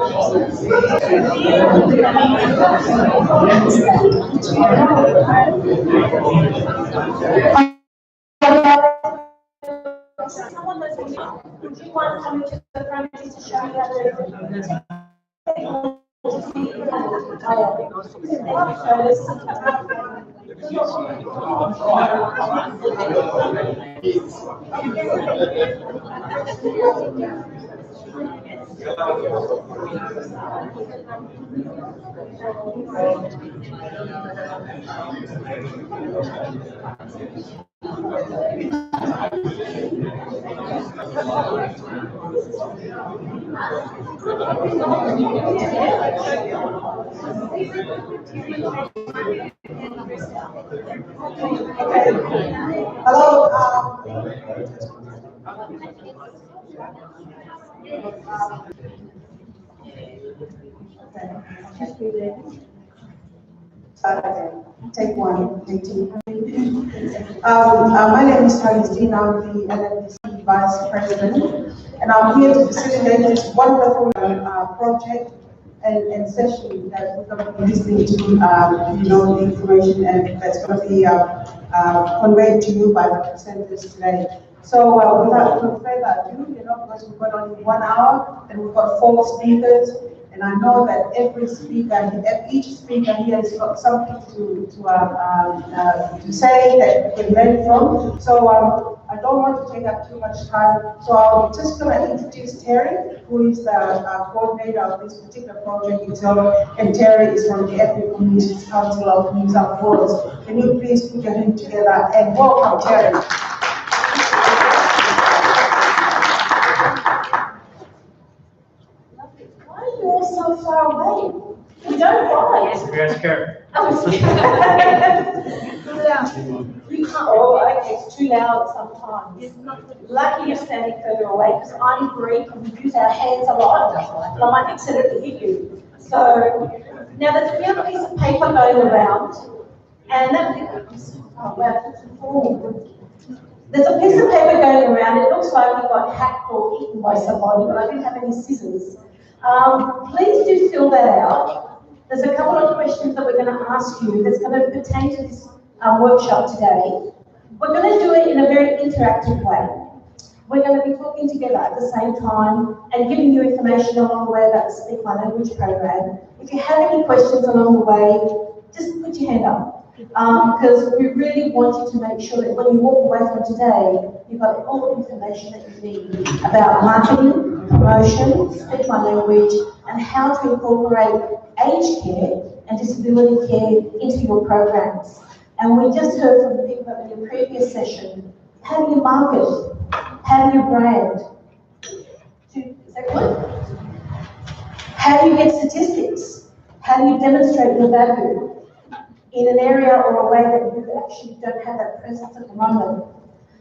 Someone was would you want coming to the front just to show you how to Hello. Take one, take two. My name is Christine. I'm the NEMBC Vice President, and I'm here to facilitate this wonderful project and session that we're going to be listening to, the information and that's going to be conveyed to you by the presenters today. So without further ado, because we've got only 1 hour and we've got 4 speakers, and I know that each speaker here has got something to say that we can learn from. So I don't want to take up too much time. So I'm just going to introduce Terry, who is the coordinator of this particular project itself, and Terry is from the Ethnic Communities Council of New South Wales. Can you please put your hands together and welcome Terry. So far away. We don't ride. You're scared. You can't. Oh, okay, it's too loud sometimes. Lucky you're standing further away because I'm Greek and we use our hands a lot. And I might accidentally hit you. So now there's a little piece of paper going around, and that. Oh wow, there's a piece of paper going around. It looks like we got hacked or eaten by somebody, but I didn't have any scissors. Please do fill that out. There's a couple of questions that we're going to ask you that's going to pertain to this workshop today. We're going to do it in a very interactive way. We're going to be talking together at the same time and giving you information along the way about the Speak My Language program. If you have any questions along the way, just put your hand up. Because we really want you to make sure that when you walk away from today, you've got all the information that you need about marketing, promotion, Speak My Language, and how to incorporate aged care and disability care into your programs. And we just heard from the people in the previous session, how do you market? How do you brand? Is that good? How do you get statistics? How do you demonstrate your value in an area or a way that you actually don't have that presence at the moment?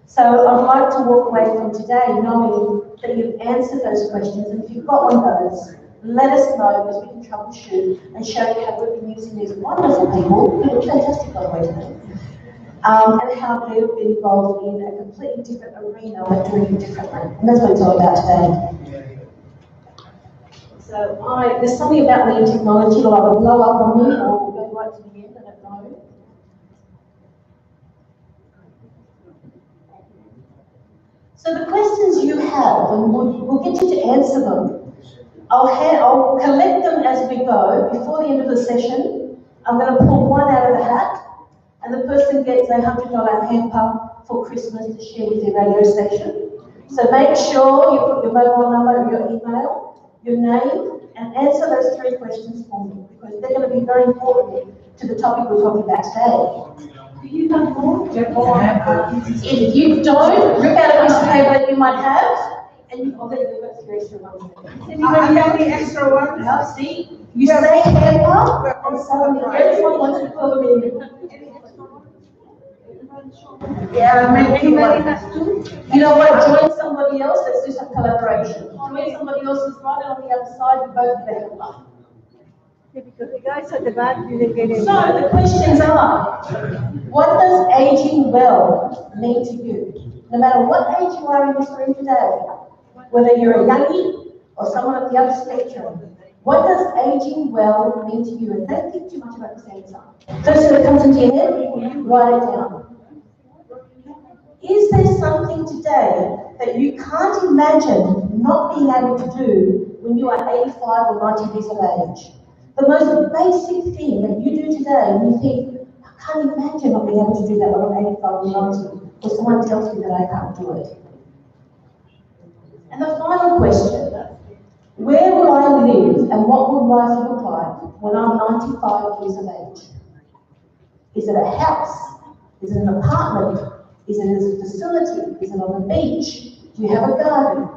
So I'd like to walk away from today knowing that you've answered those questions, and if you've got one of those, let us know because we can troubleshoot and show you how we've been using these wonderful people, who are fantastic by the way today, and how they've been involved in a completely different arena and doing it differently. And that's what it's all about today. So there's something about me in technology that'll either blow up on me or go right to the end, I don't know. So the questions you have, and we'll get you to answer them. I'll collect them as we go. Before the end of the session, I'm going to pull one out of the hat, and the person gets a $100 hamper for Christmas to share with your radio station. So make sure you put your mobile number, your email, your name, and answer those 3 questions for me, because they're going to be very important to the topic we're talking about today. Do you have more? If you don't, rip out a piece of paper that you might have, and you've got 3 extra ones. I got the extra one. Now, see, you say hamper, and suddenly everyone wants to call them in. Yeah, anybody has to. You know what? Join somebody else. Let's do some collaboration. Join somebody else's right on the other side. You both get a hamper. Yeah, because the guys at the back didn't get it. So the questions are, what does aging well mean to you? No matter what age you are in this room today, whether you're a youngie or someone of the other spectrum, What does aging well mean to you? And don't think too much about this answer. First thing that comes into your head, write it down. Is there something today that you can't imagine not being able to do when you are 85 or 90 years of age? The most basic thing that you do today, and you think, I can't imagine not being able to do that when I'm 85 or 90, or someone tells me that I can't do it. And the final question, where will I live and what will life look like when I'm 95 years of age? Is it a house? Is it an apartment? Is it a facility? Is it on the beach? Do you have a garden?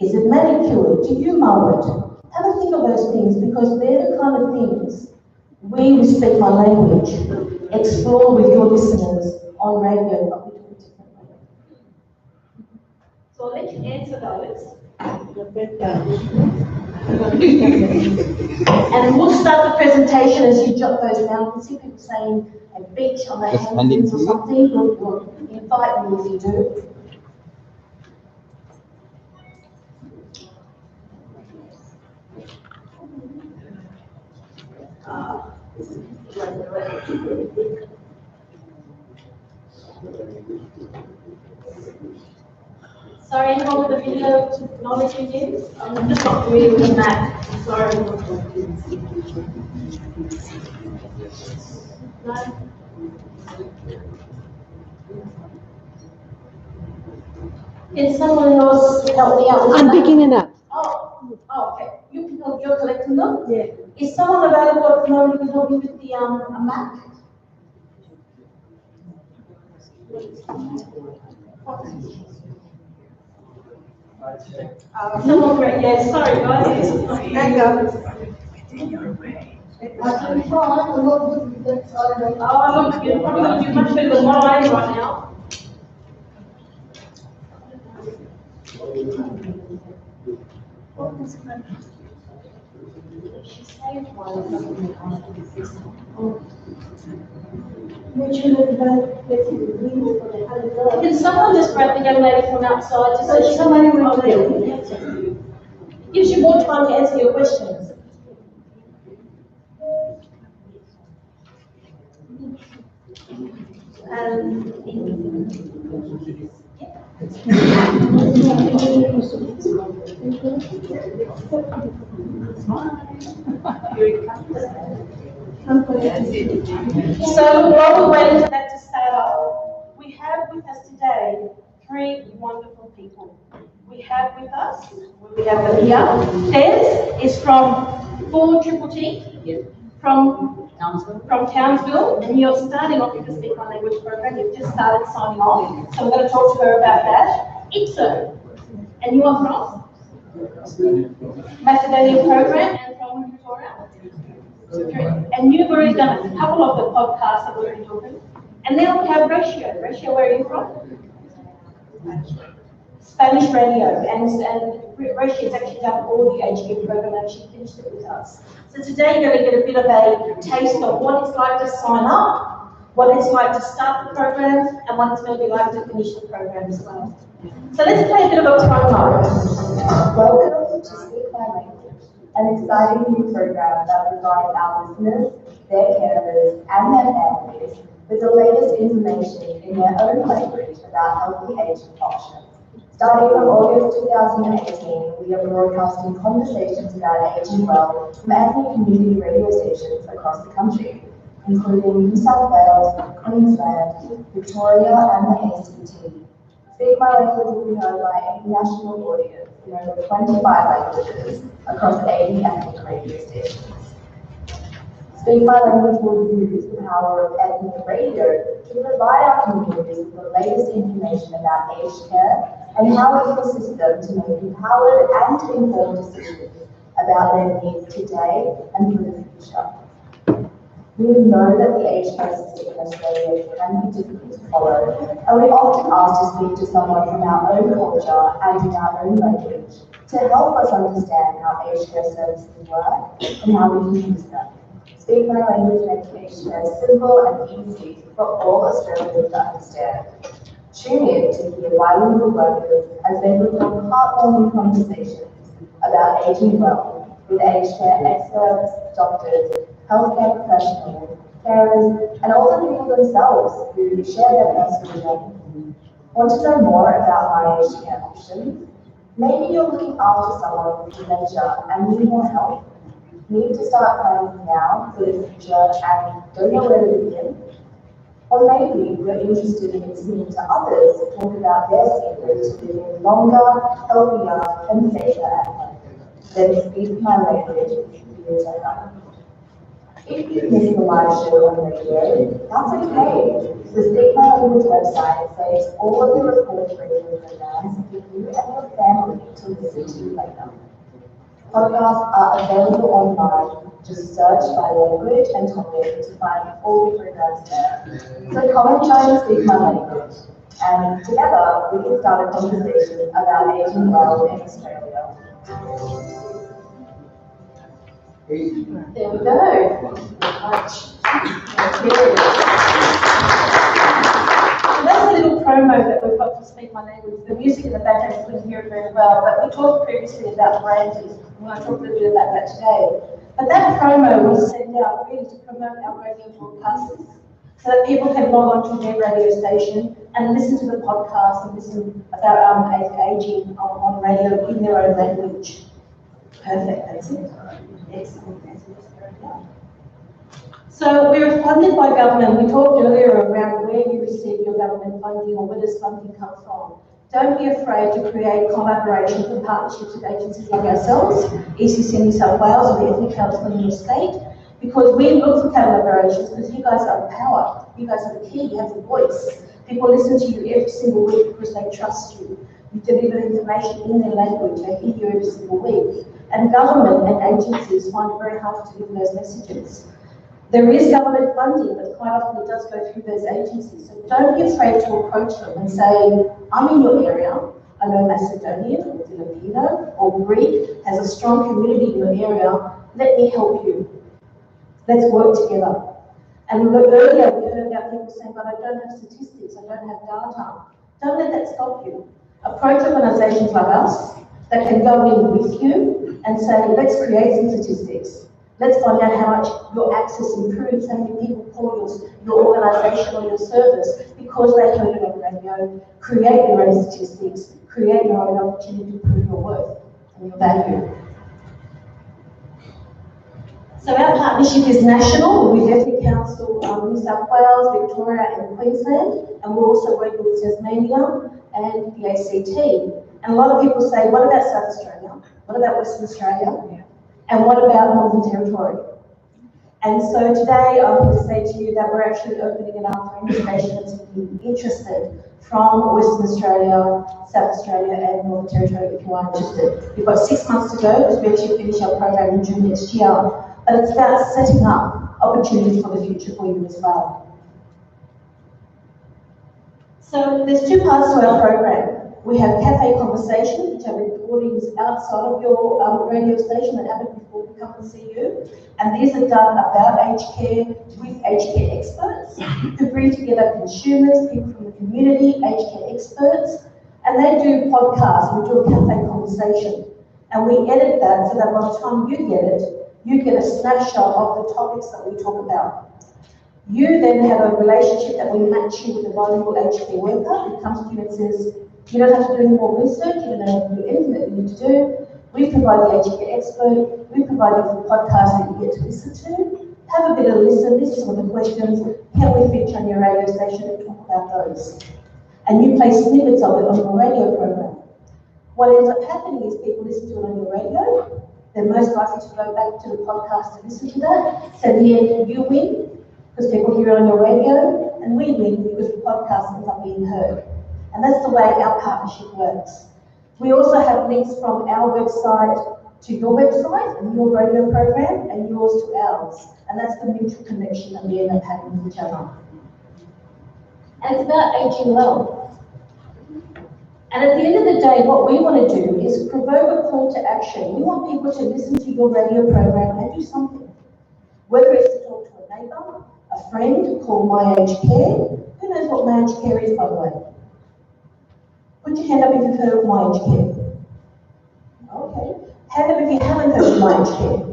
Is it manicured? Do you mow it? Have a think of those things, because they're the kind of things we Speak My Language explore with your listeners on radio, but we do it differently. So I'll let you answer those. And we'll start the presentation as you jot those down. You can see people saying a beach on the Hamptons or something. We'll invite you if you do. Sorry, anyone with the video technology is? I'm just not familiar with that. Sorry. No? Can someone else help me out with that? I'm picking it up. Oh, okay. You're collecting them? Yeah. Is someone available at the moment who can help me with the a map? Someone great, yeah, sorry guys. Hang on. I can try, I'm not good with that. Oh, look, you're probably going to do much better than what I am right now. Can someone just grab the young lady from outside just so somebody will gives you more time to answer your questions. So while we're waiting for that to start off, we have with us today 3 wonderful people. We have them here. Des is from 4TTT, from Townsville, and you're starting off with the Speak My Language program. You've just started signing off, so we're going to talk to her about that. Itso, and you are from Macedonian program and from Victoria. And you've already done a couple of the podcasts that we've been talking. And then we have Ratio. Ratio, where are you from? Spanish radio. And Ratio's actually done all the HQ program and she finished it with us. So today you're going to get a bit of a taste of what it's like to sign up, what it's like to start the program, and what it's going to be like to finish the program as well. So let's play a bit of a promo. Welcome to Speak My Language, an exciting new program that provides our listeners, their carers, and their families with the latest information in their own language about healthy aging options. Starting from August 2018, we are broadcasting conversations about aging well from ethnic community radio stations across the country, including New South Wales, Queensland, Victoria, and the ACT. Speak My Language will be heard by a national audience in over 25 languages across 80 ethnic radio stations. Speak My Language will use the power of ethnic radio to provide our communities with the latest information about aged care and how it will assist them to make empowered and informed decisions about their needs today and for the future. We know that the aged care system in Australia can be difficult to follow, and we often ask to speak to someone from our own culture and in our own language to help us understand how aged care services work and how we can use them. Speak My Language makes aged care simple and easy for all Australians to understand. Tune in to hear bilingual workers as they record heartwarming conversations about aging well with aged care experts, doctors, healthcare professionals, carers, and also people themselves who share their personal journey. Want to know more about my aged care options? Maybe you're looking after someone with dementia and need more help. Need to start planning now for the future and don't know where to begin? Or maybe you're interested in listening to others talk about their secrets to living longer, healthier, and safer at home. Then speak my language here to help. If you miss the live show on radio, that's okay. The Speak My Language website saves all of the recorded radio programs for you and your family to listen to later. Podcasts are available online. Just search by language and topic to find all the programs there. So come and try and speak my language. And together, we can start a conversation about aging well in Australia. There we go. So that's a little promo that we've got to Speak My Language. The music in the background, you couldn't hear it very well, but we talked previously about branding. We're going to talk a little bit about that today. But that promo was sent out really to promote our radio broadcasts so that people can log on to their radio station and listen to the podcast and listen about aging on radio in their own language. Perfect, that's it. Excellent. So we're funded by government. We talked earlier around where you receive your government funding or where does funding come from. Don't be afraid to create collaborations and partnerships with agencies like ourselves, ECC New South Wales, or the Ethnic Council in your state, because we look for collaborations because you guys are the power. You guys are the key. You have the voice. People listen to you every single week because they trust you. You deliver information in their language. They hear you every single week. And government and agencies find it very hard to deliver those messages. There is government funding, but quite often it does go through those agencies. So don't be afraid to approach them and say, I'm in your area, I know Macedonian or Filipino or Greek has a strong community in your area, let me help you. Let's work together. And earlier we heard about people saying, but I don't have statistics, I don't have data. Don't let that stop you. Approach organisations like us that can go in with you and say, let's create some statistics. Let's find out how much your access improves, how many people call your organisation or your service because they heard it on radio. Create your own statistics, create your own opportunity to prove your worth and your value. So our partnership is national with Ethnic Council New South Wales, Victoria and Queensland, and we're also working with Tasmania and the ACT. And a lot of people say, what about South Australia? What about Western Australia? And what about Northern Territory? And so today I want to say to you that we're actually opening it up for any stations interested from Western Australia, South Australia and Northern Territory if you are interested. We've got 6 months to go because we actually finish our program in June next year. But it's about setting up opportunities for the future for you as well. So there's 2 parts to our program. We have cafe conversations, which are recordings outside of your radio station that happened before we come and see you. And these are done about aged care with aged care experts who bring together consumers, people from the community, aged care experts, and they do podcasts. We do a cafe conversation. And we edit that so that by the time you get a snapshot of the topics that we talk about. You then have a relationship that we match you with a vulnerable aged care worker who comes to you and says, you don't have to do any more research, you don't have to do anything that you need to do. We provide the aged care expert, we provide you with the podcast that you get to listen to. Have a bit of a listen, these are some of the questions. Can we feature on your radio station and talk about those? And you play snippets of it on your radio program. What ends up happening is people listen to it on your radio, they're most likely to go back to the podcast to listen to that. So in the end, you win, because people hear it on your radio, and we win because the podcast ends up being heard. And that's the way our partnership works. We also have links from our website to your website and your radio program and yours to ours. And that's the mutual connection that we end up having with each other. And it's about aging well. And at the end of the day, what we want to do is provoke a call to action. We want people to listen to your radio program and do something. Whether it's to talk to a neighbour, a friend, call My Aged Care. Who knows what My Aged Care is, by the way? Put your hand up if you've heard of My Aged Care. Okay. Hand up if you haven't heard of my aged care.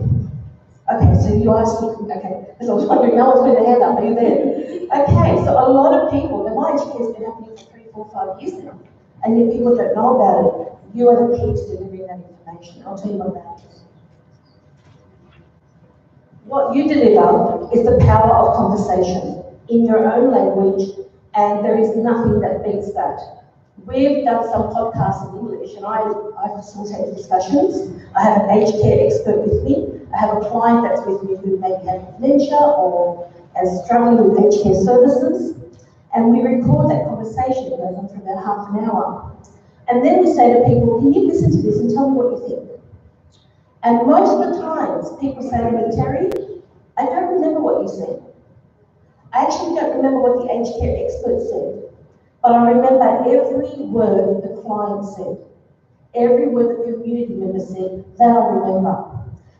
Okay, so you asked me, okay, because I was wondering, no one's put their hand up, are you there? Okay, so a lot of people, the my aged care has been happening for 3, 4, 5 years now, and yet people don't know about it. You are the key to delivering that information. I'll tell you about that. What you deliver is the power of conversation in your own language, and there is nothing that beats that. We've done some podcasts in English, and I facilitate discussions. I have an aged care expert with me. I have a client that's with me who maybe has dementia or is struggling with aged care services, and we record that conversation. It goes on for about half an hour. And then we say to people, can you listen to this and tell me what you think? And most of the times, people say to me, Terry, I don't remember what you said. I actually don't remember what the aged care expert said, but I remember every word the client said, every word the community member said, that I remember.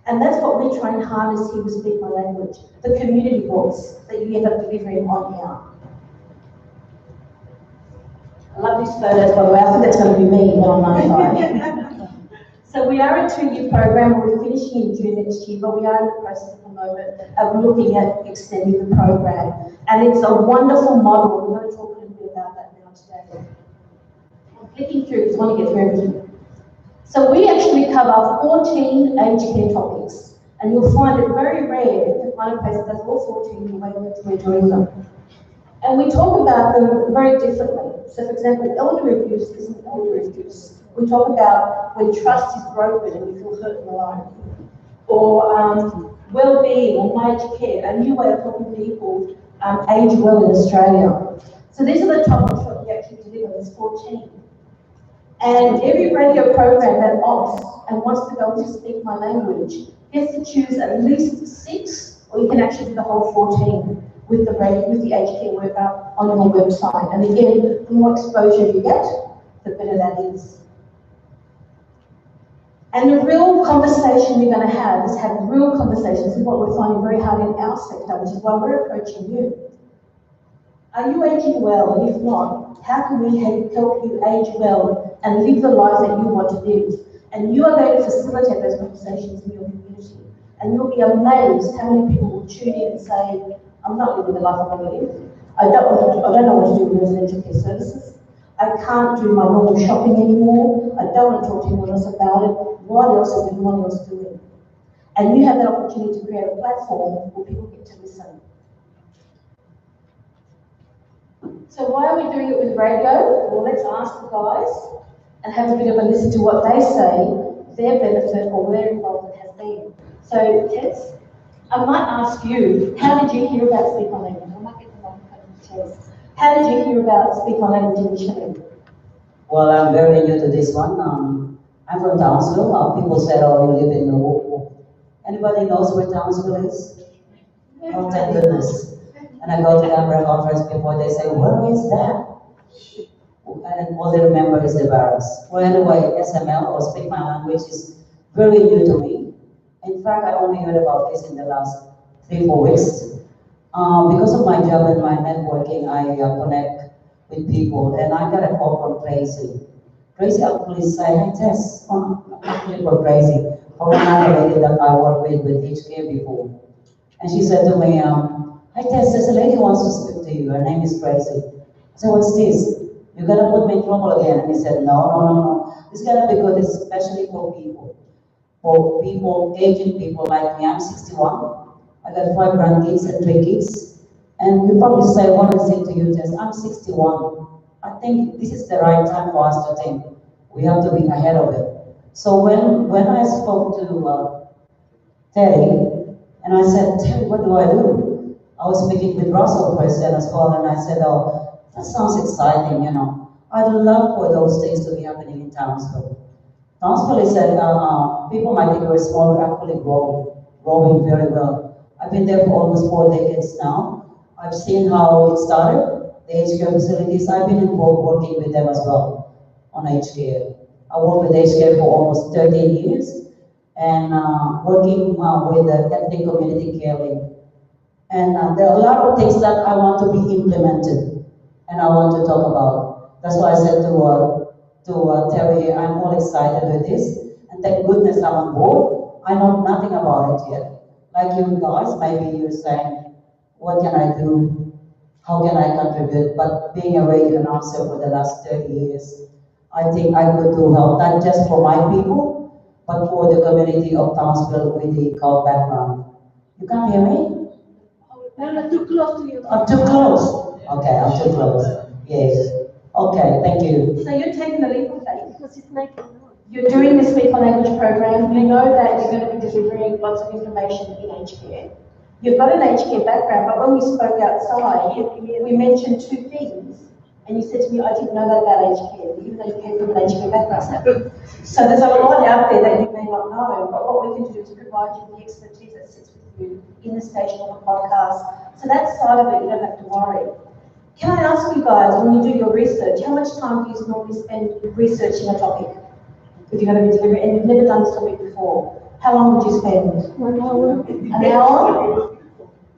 And that's what we try and harness here with Speak My Language, the community voice that you end up delivering on here. I love these photos, by the way. I think that's going to be me when I'm 95. So we are a 2-year program. We're finishing in June next year, but we are in the process at the moment of looking at extending the program. And it's a wonderful model. We're going to talk a little bit about that now today. I'm flicking through because I want to get through everything. So we actually cover 14 aged care topics, and you'll find it very rare to find a place that does all 14 the way that we're doing them. And we talk about them very differently. So for example, elder abuse isn't elder abuse. We talk about when trust is broken and you feel hurt and alone. Or well-being or aged care, a new way of helping people age well in Australia. So these are the topics that we actually deliver, there's 14. And every radio program that opts and wants to go to Speak My Language gets to choose at least 6, or you can actually do the whole 14 with the aged care worker on your website. And again, the more exposure you get, the better that is. And the real conversation you're going to have is have real conversations. This is what we're finding very hard in our sector, which is why we're approaching you. Are you aging well? And if not, how can we help you age well and live the life that you want to live? And you are going to facilitate those conversations in your community. And you'll be amazed how many people will tune in and say, I'm not living the life I want to live. I don't know what to do with residential care services. I can't do my normal shopping anymore. I don't want to talk to anyone else about it. What else is everyone else doing? And you have that opportunity to create a platform where people get to listen. So why are we doing it with radio? Well, let's ask the guys and have a bit of a listen to what they say, their benefit or their involvement has been. So, Tess, I might ask you, how did you hear about Speak My Language? I might get the microphone to Tess. How did you hear about Speak My Language initially? Well, I'm very new to this one. I'm from Townsville. People said, oh, you live in the Milwaukee. Anybody knows where Townsville is? Oh, thank goodness. And I go to the NEMBC Conference before, they say, where is that? And all they remember is the barracks. Well, anyway, SML, or Speak My Language, is very new to me. In fact, I only heard about this in the last 3-4 weeks. Because of my job and my networking, I connect with people, and I got a call from Tracy. Tracy actually said, hey Tess, actually for Tracy, from another lady that I worked with HK before. And she said to me, hi Tess, there's a lady who wants to speak to you, her name is Tracy. I said, what's this? You're gonna put me in trouble again? And he said, no. It's gonna be good, especially for people. For people, aging people like me. I'm 61. I got 5 grandkids and 3 kids. And you probably say, what is it to you, Tess? I'm 61. I think this is the right time for us to think. We have to be ahead of it. So when I spoke to Terry, and I said, Terry, what do I do? I was speaking with Russell first as well, and I said, oh, that sounds exciting, you know. I'd love for those things to be happening in Townsville. Townsville is people might think we're small, we're actually growing very well. I've been there for almost 4 decades now. I've seen how it started, the aged care facilities. I've been involved working with them as well on aged care. I worked with aged care for almost 13 years and working with the ethnic community caring. And there are a lot of things that I want to be implemented and I want to talk about. That's why I said to Terry, I'm all excited with this And thank goodness I'm on board. I know nothing about it yet. Like you guys, maybe you're saying, what can I do? How can I contribute? But being a radio announcer for the last 30 years, I think I could do help, not just for my people, but for the community of Townsville with the cult background. You can't hear me? No, no, too close to you. I'm too close. Okay, I'm too close. Yes. Okay, thank you. So you're taking the leap of faith. Because it's making noise. You're doing the Speak My Language program. You know that you're going to be delivering lots of information in aged care. You've got an aged care background, but when we spoke outside, we mentioned two things. And you said to me, I didn't know that about aged care, even though you came from an aged care background. So there's a lot out there that you may not know, but what we can do is provide you with the expertise that sits with you in the station or the podcast. So that side of it, you don't have to worry. Can I ask you guys, when you do your research, how much time do you normally spend researching a topic? If you're going to be delivering, and you've never done this topic before, how long would you spend? 1 hour. An hour?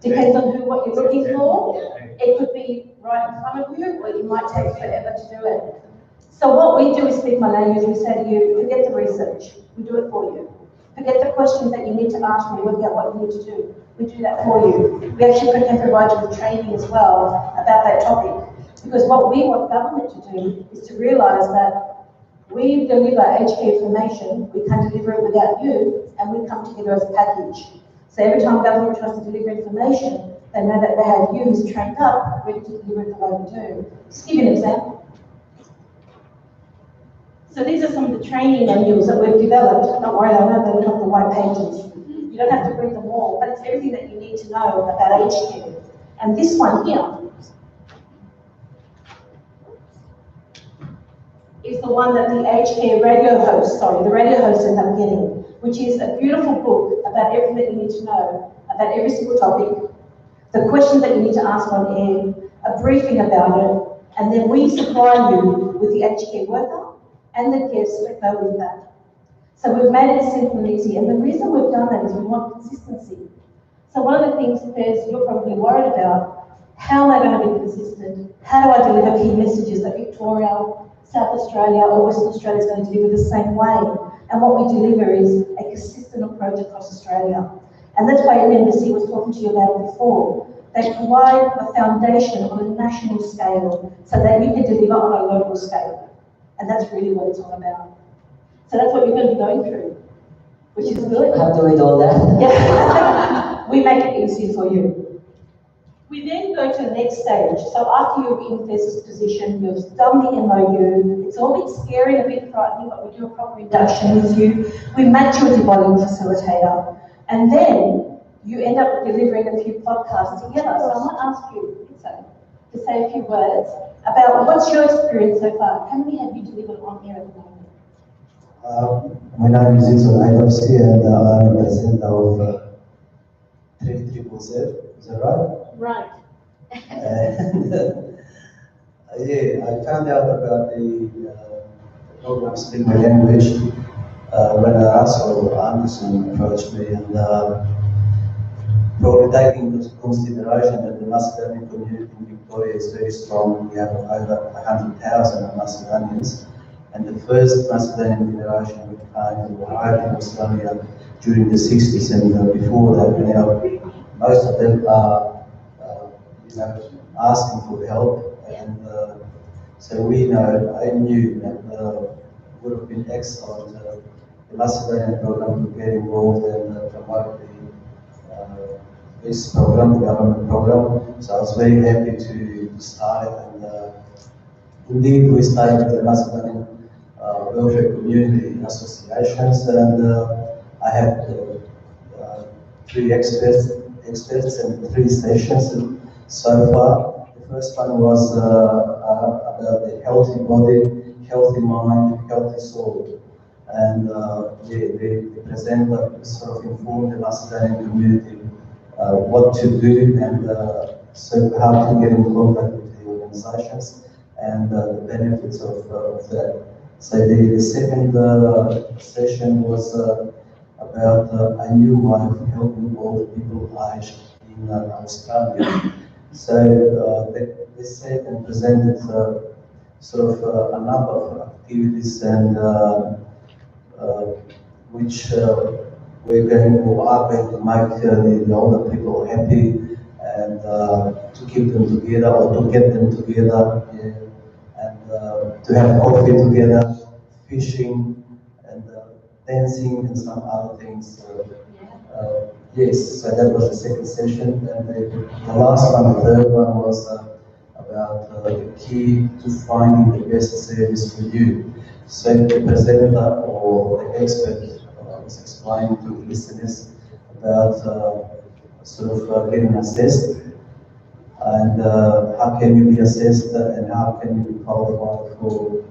Depends on what you're looking for. It could be right in front of you, or it might take forever to do it. So what we do is Speak My Language. We say to you, forget the research. We do it for you. Forget the questions that you need to ask when you work out what you need to do. We do that for you. We actually can provide you with training as well about that topic. Because what we want government to do is to realise that we deliver aged care information, we can't deliver it without you, and we come together as a package. So every time government tries to deliver information, they know that they have you who's trained up, ready to deliver it the way we do. Just give you an example. So these are some of the training manuals that we've developed. Don't worry, I know they're not the white pages. You don't have to read them all, but it's everything that you need to know about aged care. And this one here is the one that the aged care radio host end up getting, which is a beautiful book about everything that you need to know about every single topic, the questions that you need to ask on air, a briefing about it, and then we supply you with the aged care worker and the guests that go with that. So we've made it simple and easy, and the reason we've done that is we want consistency. So one of the things, Pez, you're probably worried about, how am I going to be consistent? How do I deliver key messages that Victoria, South Australia or Western Australia is going to deliver the same way? And what we deliver is a consistent approach across Australia. And that's why NEMBC was talking to you about it before. They provide a foundation on a national scale so that you can deliver on a local scale. And that's really what it's all about. So that's what you're going to be going through, which is good. How do we do all that? Yeah, we make it easy for you. We then go to the next stage. So after you're in this position, you've done the MOU, it's all a bit scary and a bit frightening, but we do a proper induction with you. We match you with your volume facilitator. And then you end up delivering a few podcasts together. So I'm going to ask you to say a few words about what's your experience so far. How many have you delivered on air at the moment? My name is Itzel Aidovsky, and I'm the president of 3ZZZ. Is that right? Right. And yeah, I found out about the program Speak My Language when Russell Anderson approached me, and probably taking into consideration that the Macedonian community in Victoria is very strong. We have over 100,000 Macedonians. And the first Macedonian generation who arrived in Australia during the 60s, and before that, most of them are, asking for help. And so I knew that would have been excellent. The Macedonian program to get involved and promote this program, the government program. So I was very happy to start it. And indeed, we started with the Macedonian welfare community associations, and I had 3 experts and 3 sessions so far. The first one was about the healthy body, healthy mind, healthy soul, and the presenter sort of informed the Macedonian community what to do and so how to get in contact with the organizations and the benefits of that. So the second session was about a new way of helping old people aged in Australia. So they said and presented sort of a number of activities and which we're going to are going to make the older people happy and to keep them together or to get them together, yeah, and to have coffee together, fishing and dancing and some other things. Yes, so that was the second session, and the last one, the third one, was about the key to finding the best service for you. So the presenter or the expert was explaining to the listeners about getting assessed and how can you be assessed and how can you be qualified for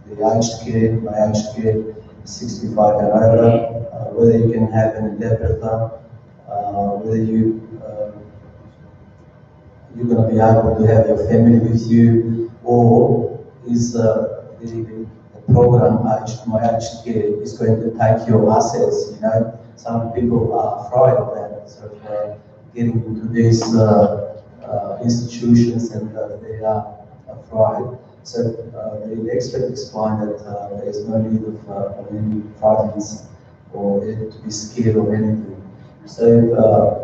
the aged care, my aged care, 65 and over, whether you can have an interpreter, whether you're going to be able to have your family with you, or is the program my aged care is going to take your assets. You know, some people are afraid of that, sort of getting into these institutions, and they are afraid. So the expert explained that there is no need of any frightenings or to be scared of anything. So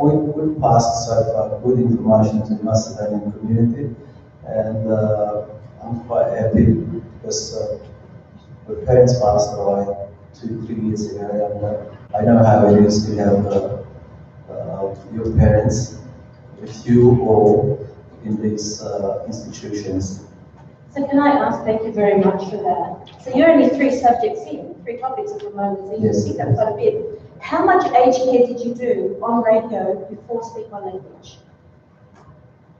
we passed so far good information to the Macedonian community, and I'm quite happy because my parents passed away 2-3 years ago, and I know how it is to have your parents with you or in these institutions. So can I ask, thank you very much for that. So you're only 3 subjects in, 3 topics at the moment, so you Yes. picked up quite a bit. How much aged care did you do on radio before Speak My Language?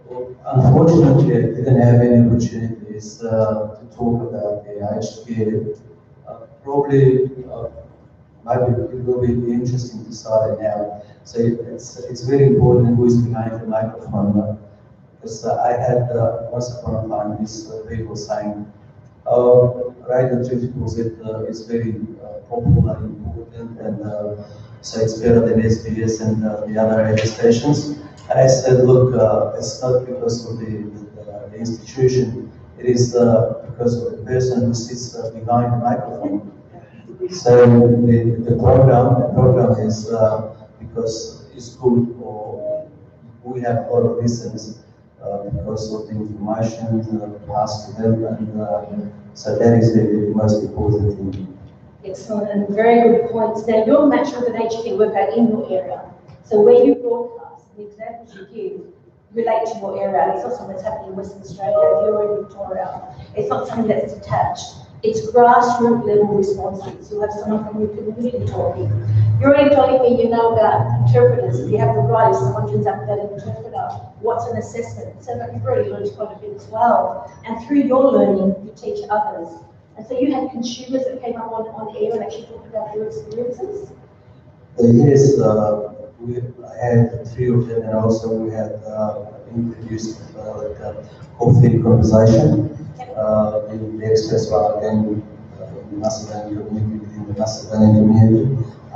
Well, unfortunately, I didn't have any opportunities to talk about the aged care. Probably, maybe it will be interesting to start it now. So it's very important who is behind the microphone. Because I had once upon a time these people saying, radio tricycles is very popular and important, and so it's better than SBS and the other radio stations. And I said, look, it's not because of the institution, it is because of the person who sits behind the microphone. So the program is because it's good, or we have a lot of listeners because of the information passed to them, and so that is the most important thing. Excellent, and very good points. Now, you're matched with an aged care worker in your area. So where you broadcast, the examples you give relate to your area. It's not something that's happening in Western Australia, if you're in Victoria. It's not something that's detached. It's grassroots level responses. You'll have someone from your community talking. You're already telling me you know about interpreters. If you have the right, if someone turns up with that interpreter, what's an assessment? So that you've already learned quite a bit as well. And through your learning, you teach others. And so you had consumers that came up on air and actually talked about their experiences? Yes, I had 3 of them, and also we had introduced like a coffee conversation. The experts were again in the Macedonian community, within the Macedonian community,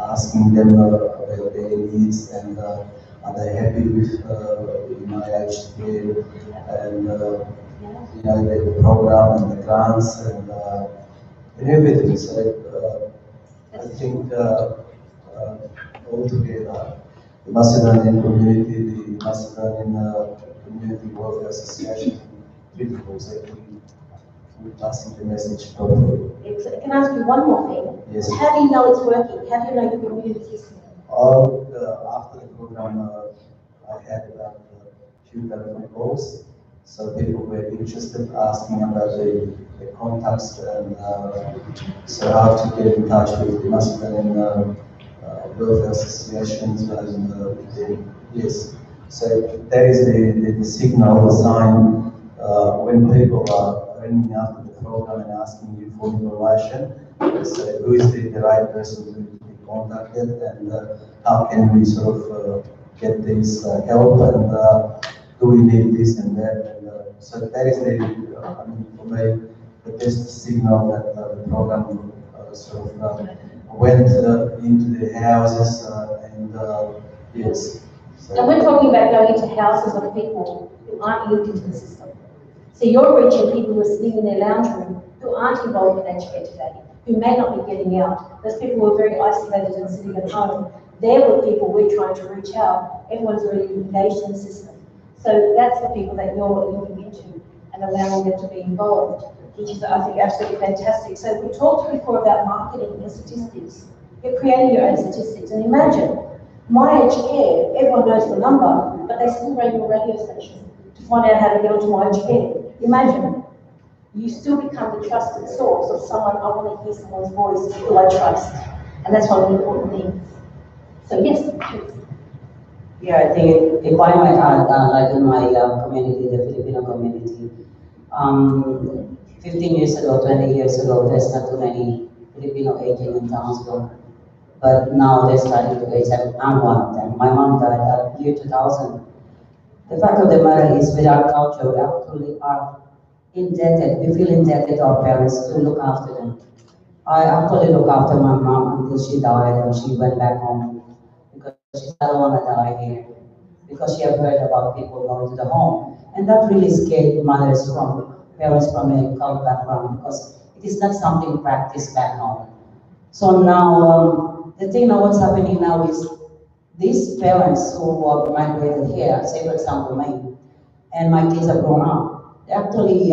asking them about their needs and are they happy with my aged care and you know the program and the grants and everything. So I think altogether the Macedonian community, the Macedonian Community Welfare Association, principles actually passing the message properly. Can I ask you one more thing? Yes. How do you know it's working? How do you know your community is listening? After the program, I had about a few telephone calls. So people were interested, asking about the contacts and so how to get in touch with the Macedonian welfare associations and yes. So that is the signal, the sign when people are ringing after the program and asking you for information. So who is the right person to be contacted, and how can we sort of get this help, and do we need this and that, and so that is the I mean, for me, the best signal that the program sort of went into the houses and yes. So, And we're talking about going into houses of people who aren't linked into the system. So you're reaching people who are sitting in their lounge room who aren't involved in aged care today, who may not be getting out. Those people who are very isolated and sitting at home. They're the people we're trying to reach out. Everyone's already engaged in the system. So that's the people that you're looking into and allowing them to be involved, which is, I think, absolutely fantastic. So we talked before about marketing and statistics. You're creating your own statistics. And imagine, My Aged Care, everyone knows the number, but they still ring your radio station to find out how to get onto My Aged Care. Imagine, you still become the trusted source of someone. I want to hear someone's voice who I trust. And that's one of the important things. So yes. Yeah, I think if I might add, like in my community, the Filipino community, 15 years ago, 20 years ago, there's not too many Filipino aging in Townsville. But now they're starting to age. I'm one of them. My mom died at year 2000. The fact of the matter is, without culture, we actually are indebted. We feel indebted to our parents to look after them. I actually look after my mom until she died and she went back home because she said, I don't want to die here. Because she had heard about people going to the home. And that really scared parents from a cult background because it is not something practiced back home. So now, the thing now what's happening now is these parents who have migrated here, say for example me, and my kids have grown up, they actually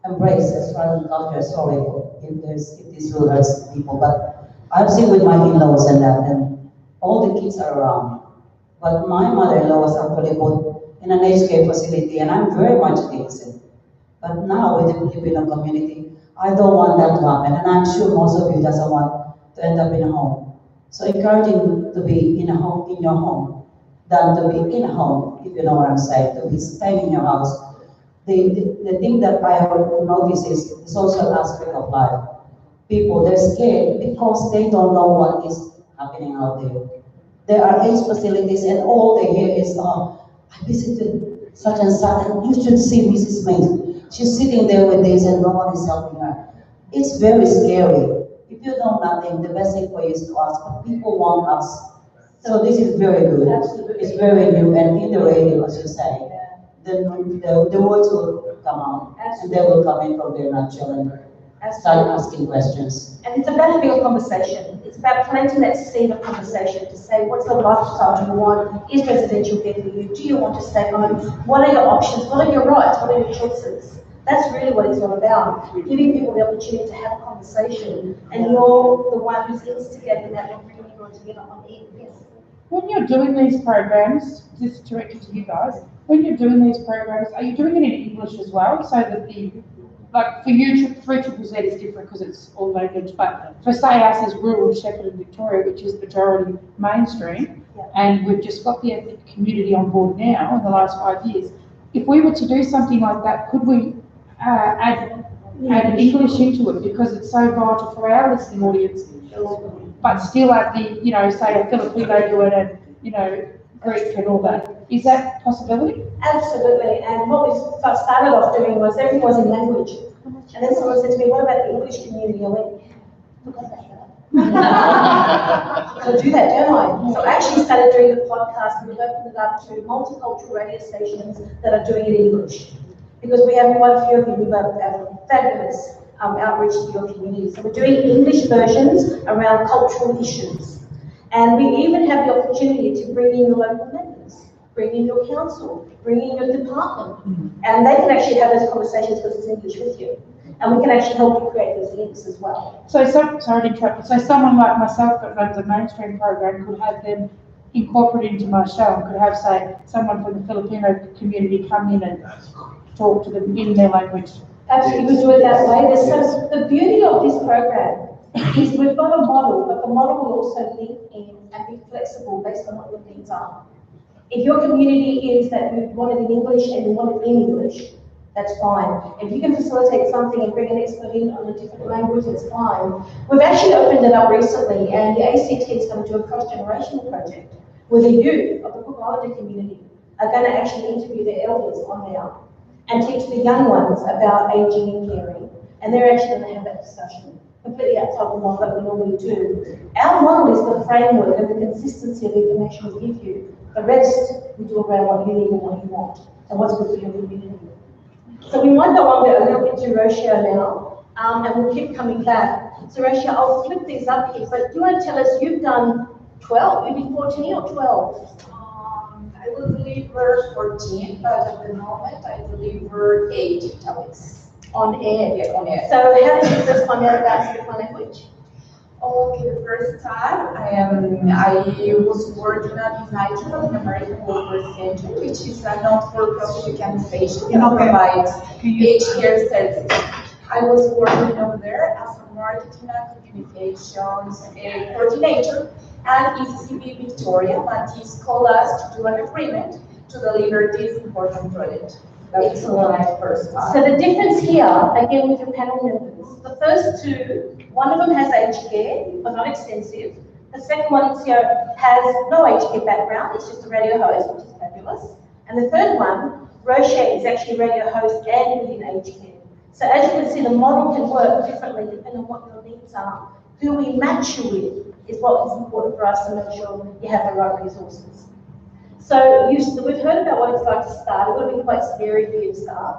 embrace Australian culture. Sorry if this will hurt people, but I've seen with my in-laws and that, and all the kids are around. But my mother-in-law was actually put in an aged care facility, and I'm very much against it. But now with the Filipino community, I don't want that to happen, and I'm sure most of you doesn't want to end up in a home. So encouraging to be in a home, in your home, than to be in a home, if you know what I'm saying, to be staying in your house. The thing that I have noticed is the social aspect of life. People, they're scared because they don't know what is happening out there. There are age facilities and all they hear is, oh, I visited such and such, and you should see Mrs. May. She's sitting there with this and no one is helping her. It's very scary. If you know nothing, the best thing for you is to ask, but people want us. So this is very good. Absolutely. It's very new, and in the radio, as you say, the words will come out, and they will come in from their natural and start asking questions. And it's about having a conversation. It's about planting that seed of conversation to say, what's the lifestyle you want? Is residential good for you? Do you want to stay home? What are your options? What are your rights? What are your choices? That's really what it's all about. Giving people the opportunity to have a conversation, and you're the one who's instigating that and bringing everyone together on it. Yes. When you're doing these programs, this is directed to you guys, when you're doing these programs, are you doing it in English as well? So that like for you, 3ZZZ is different because it's all language, but for say us as rural Shepherd and Victoria, which is majority mainstream, and we've just got the ethnic community on board now in the last 5 years, if we were to do something like that, could we add English into it because it's so vital for our listening audience, but still add the, say a Filipino to it and, Greek and all that. Is that a possibility? Absolutely. And what we started off doing was everything was in language. And then someone said to me, what about the English community? I went, forgot about that. So I do that, don't I? So I actually started doing the podcast, and we've opened it up to multicultural radio stations that are doing it in English. Because we have quite a few of you who have fabulous outreach to your community. So we're doing English versions around cultural issues. And we even have the opportunity to bring in your local members, bring in your council, bring in your department. And they can actually have those conversations because it's English with you. And we can actually help you create those links as well. So, sorry to interrupt, so someone like myself that runs a mainstream program could have them incorporated into my show and could have, say, someone from the Filipino community come in and talk to them in their language. Absolutely, we do it that way. The beauty of this program is we've got a model, but the model will also link in and be flexible based on what your needs are. If your community is that you want it in English and you want it in English, that's fine. If you can facilitate something and bring an expert in on a different language, it's fine. We've actually opened it up recently, and the ACT is going to do a cross-generational project where the youth of the Cook Islander community are going to actually interview the elders on there and teach the young ones about aging and caring. And they're actually going to have that discussion, completely outside the model that we normally do. Our model is the framework and the consistency of the information we give you. The rest we do around what you need and what you want, and what's good for your community. So we might go on a little bit to Rocio now. and we'll keep coming back. So Roshia, I'll flip these up here, but do you want to tell us, you've done 12, you did 14 or 12? I will deliver 14, but at the moment I deliver 8 topics. On air? Yeah, on air. So how did you first find out about spoken language? Okay, the first time I was working at United of American Workers Center, which is a not-for-profit organization that provides aged care services. I was working over there as a marketing and communications coordinator, and ECCB Victoria, Matisse called us to do an agreement to deliver this important project. That's my first time. So the difference here, again with your panel members, the first two, one of them has aged care, but not extensive. The second one has no aged care background, it's just a radio host, which is fabulous. And the third one, Roshia, is actually a radio host and within aged care. So as you can see, the model can work differently depending on what your needs are. Who we match you with is what is important for us to make sure you have the right resources. So we've heard about what it's like to start. It would have been quite scary for you to start.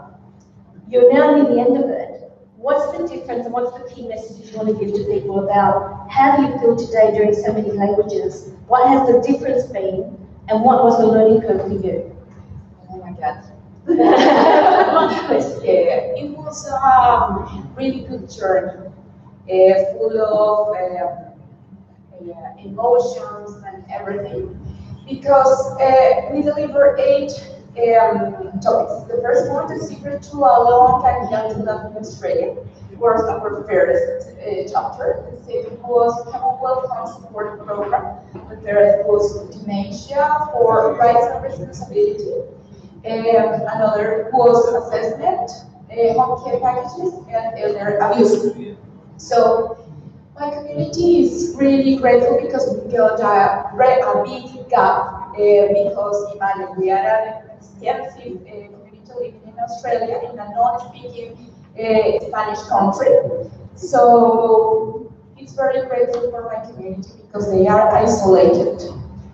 You're now near the end of it. What's the difference and what's the key messages you want to give to people about how do you feel today doing so many languages? What has the difference been and what was the learning curve for you? Oh my God. It was a really good journey, full of emotions and everything. Because we deliver 8 topics. The first one, The Secret to a Long Time Young Life in Australia, was our first chapter. The second was Commonwealth Home Support Program. The third was Dementia for Rights and Responsibility. Another was Assessment, Home Care Packages, and Elder Abuse. So my community is really grateful because we got a big gap because imagine we are an extensive community living in Australia in a non-speaking Spanish country. So it's very grateful for my community because they are isolated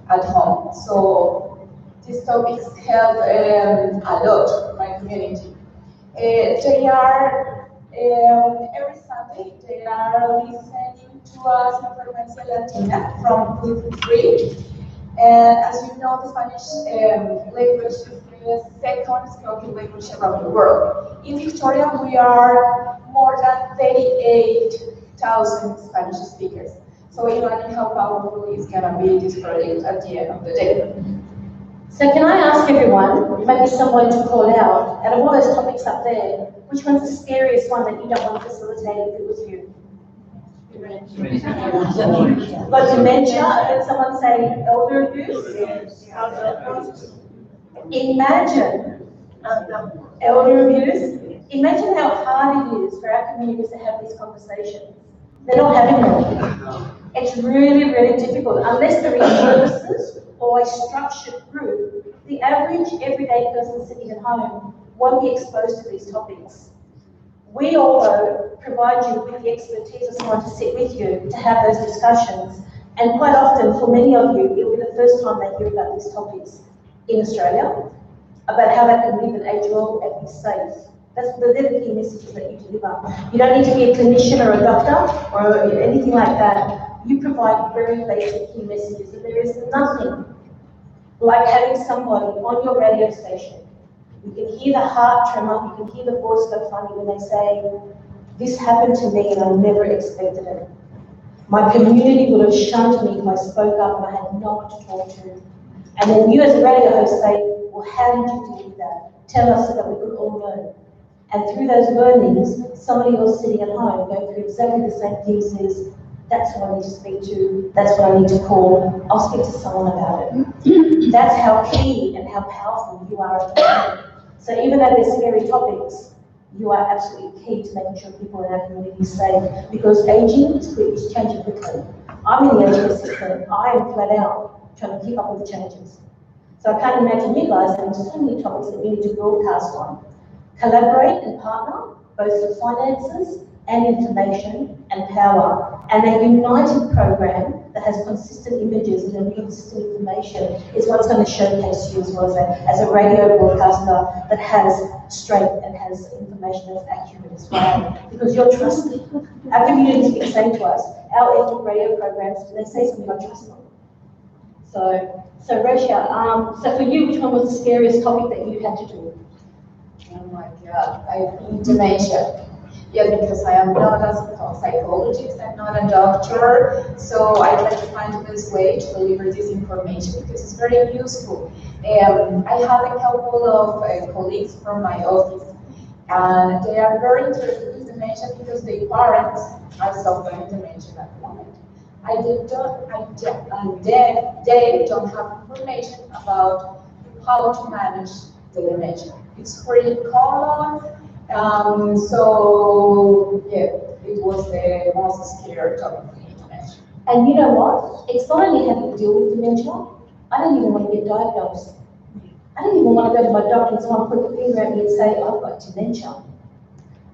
at home. So these topics help a lot my community. They are every Sunday they are listening to us in Frecuencia Latina from 2 to 3. And as you know, the Spanish language is the second spoken language around the world. In Victoria, we are more than 38,000 Spanish speakers. So imagine how powerful it's going to be this project at the end of the day. So can I ask everyone, maybe someone to call out, out of all those topics up there, which one's the scariest one that you don't want to facilitate if it was you? Got dementia? I heard someone say elder abuse? Imagine elder abuse. Imagine how hard it is for our communities to have these conversations. They're not having them. It's really, really difficult. Unless there is services or a structured group, the average everyday person sitting at home won't be exposed to these topics. We all, though, provide you with the expertise of someone to sit with you to have those discussions. And quite often, for many of you, it will be the first time they hear about these topics in Australia, about how they can live and age well and be safe. They're the key messages that you deliver. You don't need to be a clinician or a doctor or anything like that. You provide very basic key messages, and there is nothing like having somebody on your radio station. You can hear the heart tremor, you can hear the voice go funny when they say, this happened to me and I never expected it. My community would have shunned me if I spoke up and I had no one to talk to. And then you as a radio host say, well, how did you deal with that? Tell us so that we could all learn. And through those learnings, somebody else sitting at home going through exactly the same thing says, that's what I need to speak to, that's what I need to call, I'll speak to someone about it. That's how key and how powerful you are as a community. So even though they're scary topics, you are absolutely key to making sure people in our community are safe, because aging is changing quickly. I'm in the aging system, I am flat out trying to keep up with the changes. So I can't imagine you guys having so many topics that you need to broadcast on. Collaborate and partner, both for finances, and information and power. And a united program that has consistent images and consistent information is what's going to showcase you as well as a radio broadcaster that has strength and has information that's accurate as well. Because you're trusted. Our communities keep saying to us, our ethnic radio programs, when they say something, I trust them. So Rosha, so for you, which one was the scariest topic that you had to do? Oh my God, I think dementia. Yeah, because I am not a psychologist, I'm not a doctor, so I try to find the best way to deliver this information because it's very useful. I have a couple of colleagues from my office, and they are very interested in dementia because their parents are suffering dementia at the moment. And they don't have information about how to manage the dementia. It's pretty common. So yeah, it was the most scary topic for me to mention. And you know what? It's not only having to deal with dementia. I don't even want to get diagnosed. I don't even want to go to my doctor and someone put the finger at me and say, I've got dementia.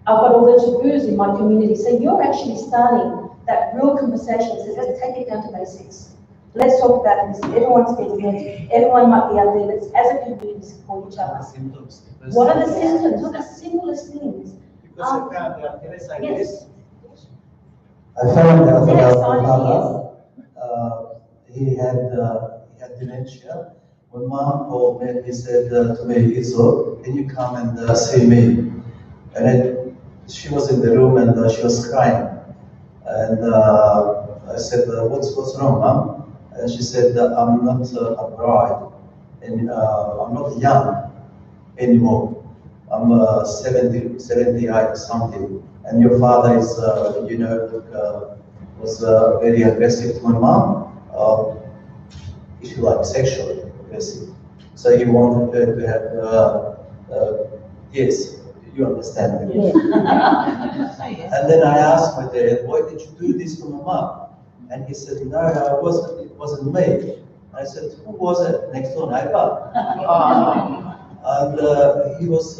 I've got all the taboos in my community. So you're actually starting that real conversation. So let's take it down to basics. Let's talk about this. Everyone's getting it. Everyone might be out there. Let's, as a community, support each other. Symptoms. What are the symptoms? What are the simplest things? Because I found out, can I say Yes. this? I found out Yes, about my yes. father. He had dementia. When mom called me, he said to me, Izo, can you come and see me? And she was in the room and she was crying. And I said, what's wrong, mom? And she said, I'm not a bride, and I'm not young anymore. I'm 78 something. And your father is, was very aggressive to my mom, if you like, sexually aggressive. So he wanted her to have, yes, you understand. Yes. And then I asked my dad, why did you do this to my mom? And he said, no, it wasn't me. I said, who was it? Next door neighbor. And he was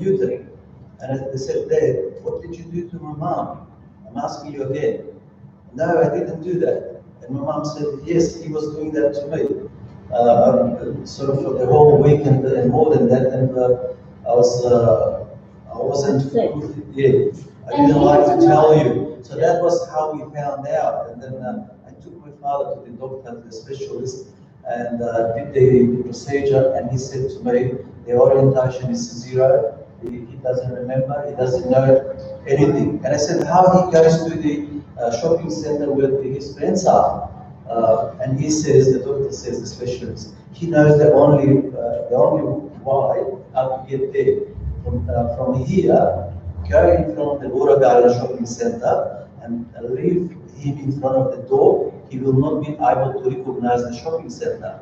muted. And I said, Dad, what did you do to my mom? I'm asking you again. No, I didn't do that. And my mom said, yes, he was doing that to me. Sort of for the whole week and more than that. And I wasn't, yeah, I didn't like to tell you. So that was how we found out. And then I took my father to the doctor, the specialist, and did the procedure. And he said to me, the orientation is zero. He doesn't remember. He doesn't know anything. And I said, how he goes to the shopping center where his friends are? And he says, the doctor says, the specialist, he knows the only way how to get there. From here, go in front of the Water Garden shopping center and leave him in front of the door. He will not be able to recognize the shopping center.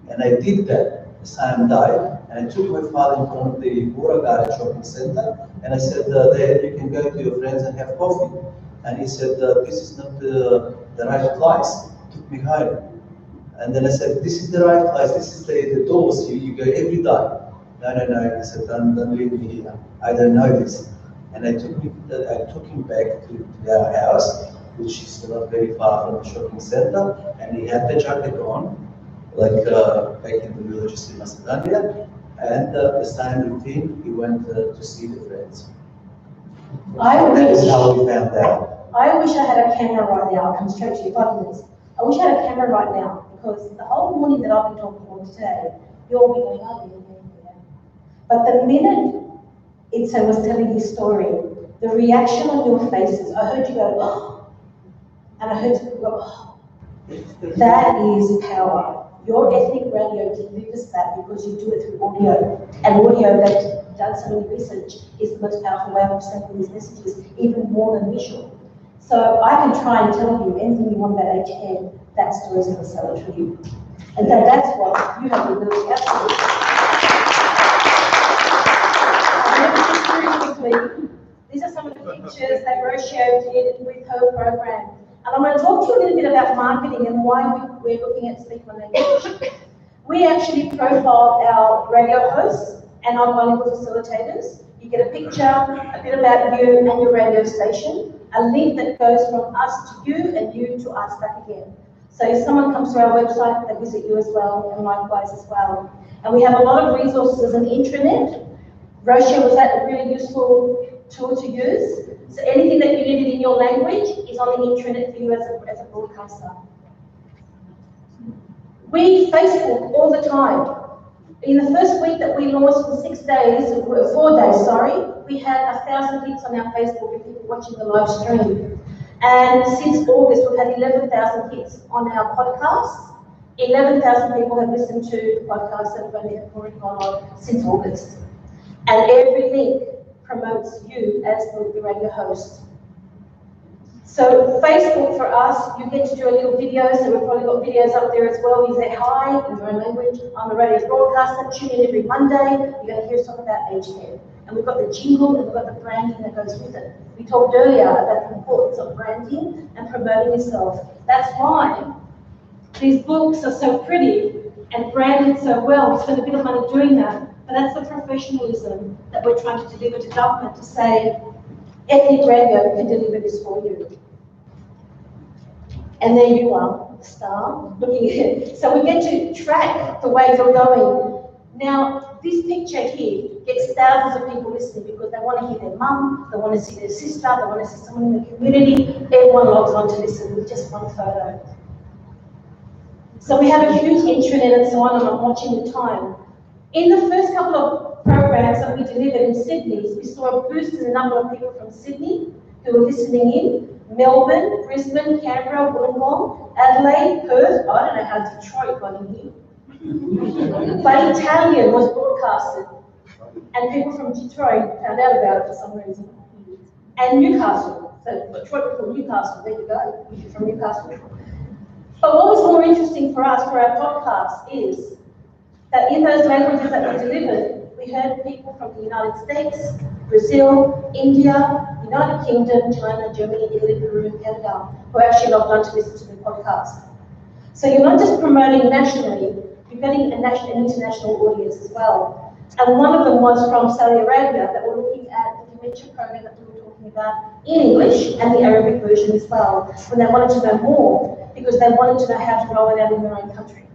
And I did that the same day. And I took my father in front of the Water Garden shopping center. And I said, there, you can go to your friends and have coffee. And he said, this is not the right place. He took me home. And then I said, this is the right place. This is the doors. You go every day. No. I said, don't leave me here. I don't know this. And I took him back to our house, which is not very far from the shopping center. And he had the jacket on, like back in the villages in Macedonia. And the same routine, he went to see the friends. That is how we found out. I wish I had a camera right now. I'll come straight to you, 5 minutes. I wish I had a camera right now, because the whole morning that I've been talking about today, you'll all be going, oh, yeah. But the minute Itza was telling his story, the reaction on your faces, I heard you go, oh, and I heard you go, oh. That is power. Your ethnic radio delivers that because you do it through audio. And audio that done so many research is the most powerful way of sending these messages, even more than visual. So I can try and tell you anything you want about age 10, that story's going to sell it for you. And so that's what you have the ability, absolutely. These are some of the pictures that Rocio did with her program. And I'm going to talk to you a little bit about marketing and why we're looking at Speak My Language. We actually profiled our radio hosts and our bilingual facilitators. You get a picture, a bit about you and your radio station, a link that goes from us to you and you to us back again. So if someone comes to our website, they visit you as well, and likewise as well. And we have a lot of resources as an intranet. Rocio, was that a really useful tool to use? So anything that you needed in your language is on the intranet for you as a broadcaster. We Facebook all the time. In the first week that we launched, in 6 days, 4 days, sorry, we had 1,000 hits on our Facebook of people watching the live stream. And since August, we've had 11,000 hits on our podcasts. 11,000 people have listened to the podcasts that have already gone on since August. And every link promotes you as the radio host. So Facebook for us, you get to do a little video, so we've probably got videos up there as well. You say hi in your own language. I'm a radio broadcaster, tune in every Monday. You're going to hear us talk about aged care. And we've got the jingle and we've got the branding that goes with it. We talked earlier about the importance of branding and promoting yourself. That's why these books are so pretty and branded so well. We spend a bit of money doing that, but that's the professionalism that we're trying to deliver to government to say, ethnic radio can deliver this for you. And there you are, the star, looking at it. So we get to track the way you're going. Now, this picture here gets thousands of people listening because they want to hear their mum, they want to see their sister, they want to see someone in the community. Everyone logs on to listen with just one photo. So we have a huge intranet and so on, and I'm watching the time. In the first couple of programs that we delivered in Sydney, we saw a boost in the number of people from Sydney who were listening in. Melbourne, Brisbane, Canberra, Wollongong, Adelaide, Perth. I don't know how Detroit got in here. But Italian was broadcasted. And people from Detroit found out about it for some reason. And Newcastle. So Detroit from Newcastle, there you go, if you're from Newcastle. But what was more interesting for us, for our podcast, is that in those languages that we delivered, we heard people from the United States, Brazil, India, United Kingdom, China, Germany, Italy, Peru, and Canada, who actually logged on to listen to the podcast. So you're not just promoting nationally, you're getting a national and international audience as well. And one of them was from Saudi Arabia that were looking at the dementia program that we were talking about in English and the Arabic version as well, when they wanted to know more, because they wanted to know how to roll it out in their own country.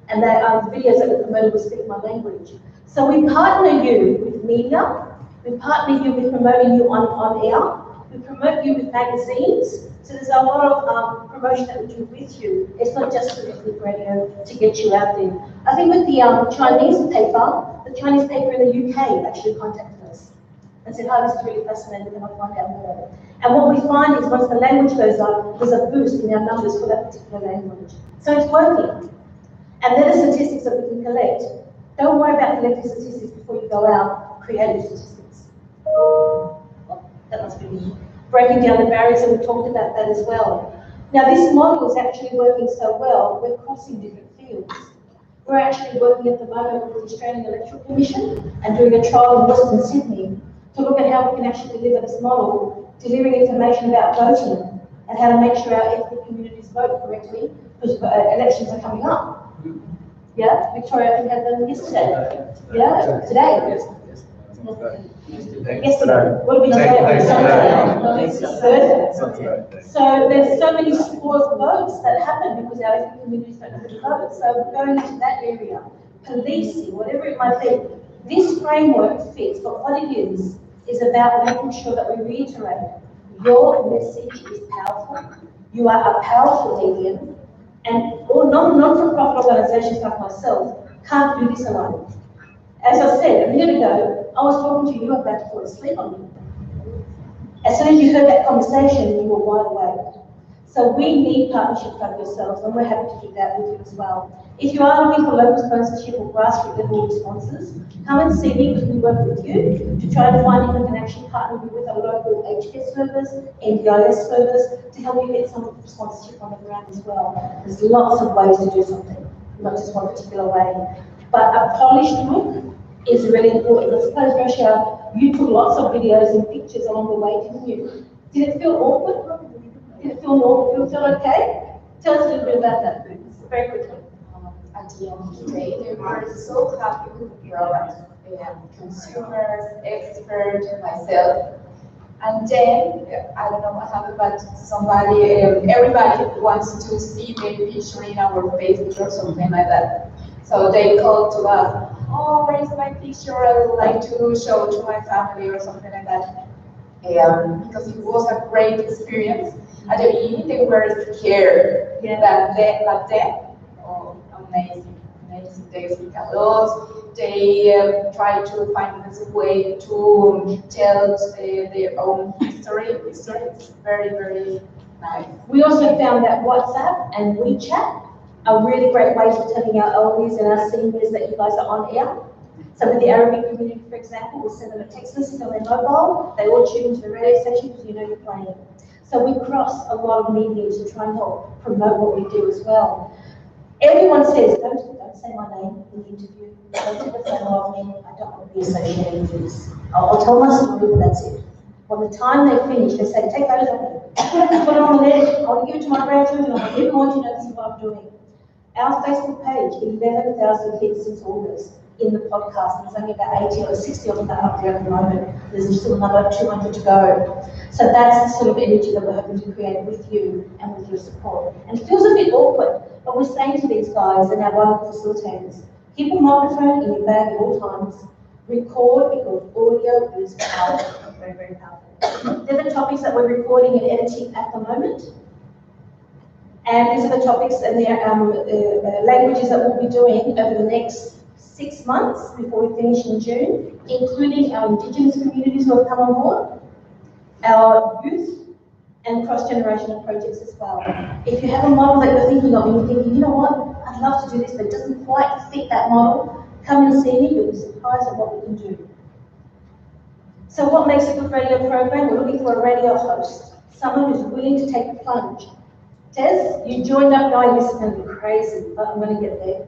And the videos that we promoted were speaking my language. So we partner you with media, we partner you with promoting you on air, we promote you with magazines. So there's a lot of promotion that we do with you. It's not just for ethnic radio to get you out there. I think with the Chinese paper in the UK actually contacted us and said, "Hi, this is really fascinating, and I'll find out more." And what we find is once the language goes up, there's a boost in our numbers for that particular language. So it's working. And they're the statistics that we can collect. Don't worry about collecting statistics before you go out, creating statistics. That must be me. Breaking down the barriers, and we talked about that as well. Now this model is actually working so well, we're crossing different fields. We're actually working at the moment with the Australian Electoral Commission and doing a trial in Western Sydney to look at how we can actually deliver this model, delivering information about voting and how to make sure our ethnic communities vote correctly, because elections are coming up. Yeah, Victoria, I think had them yesterday. Yeah, today. Yesterday. What did we say? Thursday. So there's so many spoiled votes that happen because our ethnic communities don't know how to vote. So going into that area, policing, whatever it might be, this framework fits. But what it is about making sure that we reiterate your message is powerful. You are a powerful medium. And all non-for-profit organisations like myself can't do this alone. As I said a minute ago, I was talking to you about to fall asleep on me. As soon as you heard that conversation, you were wide awake. So we need partnerships like yourselves, and we're happy to do that with you as well. If you are looking for local sponsorship or grassroots level responses, come and see me because we work with you to try to find if we can actually partner you with a local aged care service, NDIS service, to help you get some sponsorship on the ground as well. There's lots of ways to do something, not just one particular way. But a polished look is really important. I suppose, Rochelle, you took lots of videos and pictures along the way, didn't you? Did it feel awkward? Did it feel normal? Did it feel okay? Tell us a little bit about that, very quickly. At the end of the day, they were so happy with the product. consumers, experts, myself. And then, I don't know what happened, but everybody wants to see the picture in our Facebook or something like that. So they called to us, oh, where is my picture? I would like to show to my family or something like that. Because it was a great experience. At the beginning, they were scared. But then, oh, amazing. They speak a lot. They try to find this way to tell their own history. It's very, very nice. We also found that WhatsApp and WeChat are really great ways of telling our elders and our seniors that you guys are on air. So with the Arabic community, for example, we'll send them a text message on their mobile. They all tune into the radio station because you know you're playing. So we cross a lot of mediums to try and help promote what we do as well. Everyone says, don't say my name in the interview. Don't take a photo of me. I don't want to be associated with this. I'll tell my story, but that's it. By the time they finish, they say, take photos of me. Put it on there. I want to give it to my grandchildren. I want everyone to know this is what I'm doing. Our Facebook page, 11,000 hits since August in the podcast. There's only about 80 or 60 of them up there at the moment. There's still another 200 to go. So that's the sort of energy that we're hoping to create with you and with your support. And it feels a bit awkward, but we're saying to these guys and our wonderful facilitators, keep a microphone in your bag at all times, record because audio is powerful, very, very powerful. They're the topics that we're recording and editing at the moment. And these are the topics and the languages that we'll be doing over the next 6 months before we finish in June, including our Indigenous communities who have come on board, our youth, and cross-generational projects as well. If you have a model that you're thinking of and you're thinking, you know what, I'd love to do this, but it doesn't quite fit that model, come and see me, you'll be surprised at what we can do. So what makes a good radio program? We're looking for a radio host, someone who's willing to take the plunge. Tez, you joined up going, this is going to be crazy, but I'm going to get there.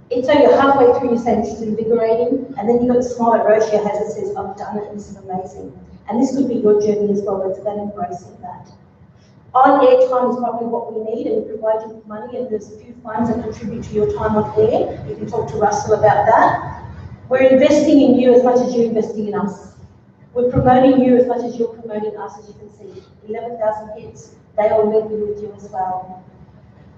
It's so you're halfway through, you're saying this is invigorating, and then you've got the smile that Roshia has that says, I've done it, and this is amazing. And this could be your journey as well, but it's about embracing that. On-air time is probably what we need, and we provide you with money, and there's a few funds that contribute to your time on air. You can talk to Russell about that. We're investing in you as much as you're investing in us. We're promoting you as much as you're promoting us, as you can see. 11,000 hits, they all live with you as well.